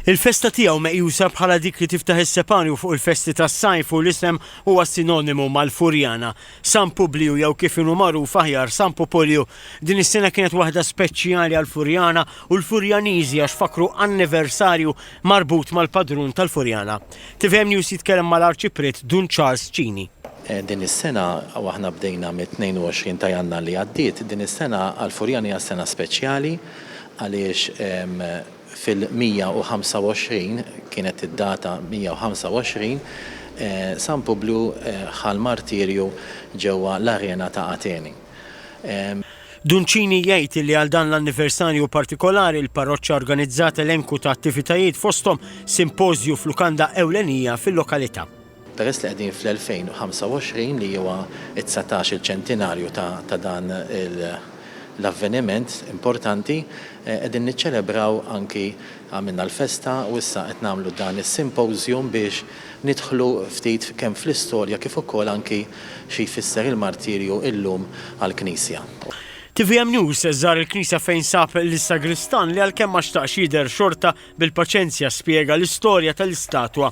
Il-festa tiegħu meqjusa bħala dik li tiftaħ is-sepanju fuq il-festi tas-sajf u l-isem huwa sinonimu mal-Furjana. San Publiu jew kif inhu magħruf aħjar San Popolio din is-sena kienet waħda speċjali għall-Furjana u l-Furjaniżi għax fakru anniversarju marbut mal-padrun tal-Furjana. TVM News jitkellem mal-Arċipret Dun Charles Cini. Din is-sena aħna bdejna mit-22 ta' Jannar li għaddiet, din is-sena għall-Furjani hija sena speċjali għaliex fil-125 kienet id-data 125 San Publiu ħal martirju ġewwa l-arena ta' Ateni. Dun Cini jgħid li għal dan l-anniversarju partikolari l-parroċċa organizzat elenku ta' attivitajiet fosthom simpożju f'lukanda ewlenija fil-lokalità. Peress li qegħdin fl-2025 li huwa it-19 il-ċentinarju ta' dan l-avveniment importanti qegħdin niċċelebraw anki għamilna l-festa u issa qed nagħmlu dan is-simpożjum biex nidħlu ftit kemm fl-istorja kif ukoll anki xi jfisser il-martirju illum għall-Knisja. TVM News żar il-Knisja fejn sab l-sagristan li għalkemm ma xtaqx jidher xorta bil-paċenzja spjega l-istorja tal-istatwa.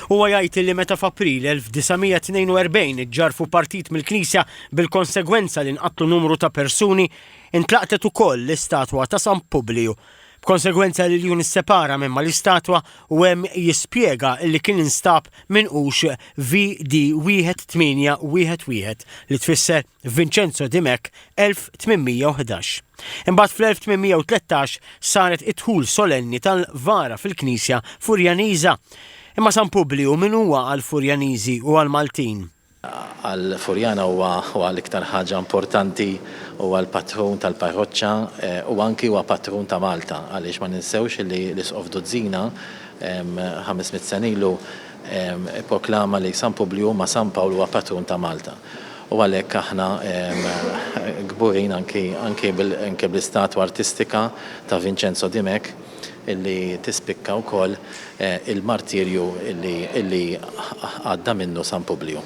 Huwa jgħid li meta f'April 1942 ġarfu partit mill-Knisja bil-konsegwenza li nqattlu numru ta' persuni intlaqtet ukoll l-istatwa ta' San Publiu. B'konsegwenza li jun issepara minn mal-istatwa u hemm jispjega li kien instab minqux VD 1811 li tfisser Vincenzo di Mec 1811. Imbagħad fl-1813 saret idħul solenni tal-vara fil-Knisja Furjaniża. Imma San Publiu min huwa għall-Furjaniżi u għall-Maltin? Għall-Furjana huwa l-iktar ħaġa importanti huwa l-patrun tal-parroċċa u anki huwa patrun ta' Malta għaliex ma ninsewx li l-Isqof Dużina 500 sena ilu proklama li San Publiu ma' San Pawl huwa patrun ta' Malta. U għalhekk aħna gburin anki bl-istatwa artistika ta' Vincenzo di Mec illi tispikka wkoll il-martirju illi għadda minnu San Publiu.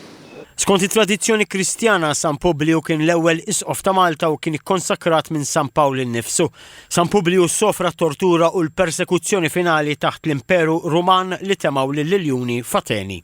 Skont it-tradizzjoni Kristjana, San Publiu kien l-ewwel isqof ta' Malta u kien ikkonsakrat minn San Pawl innifsu. San Publiu sofra t-tortura u l-persekuzzjoni finali taħt l-Imperu Ruman li temaw lil Iljuni f'Ateni.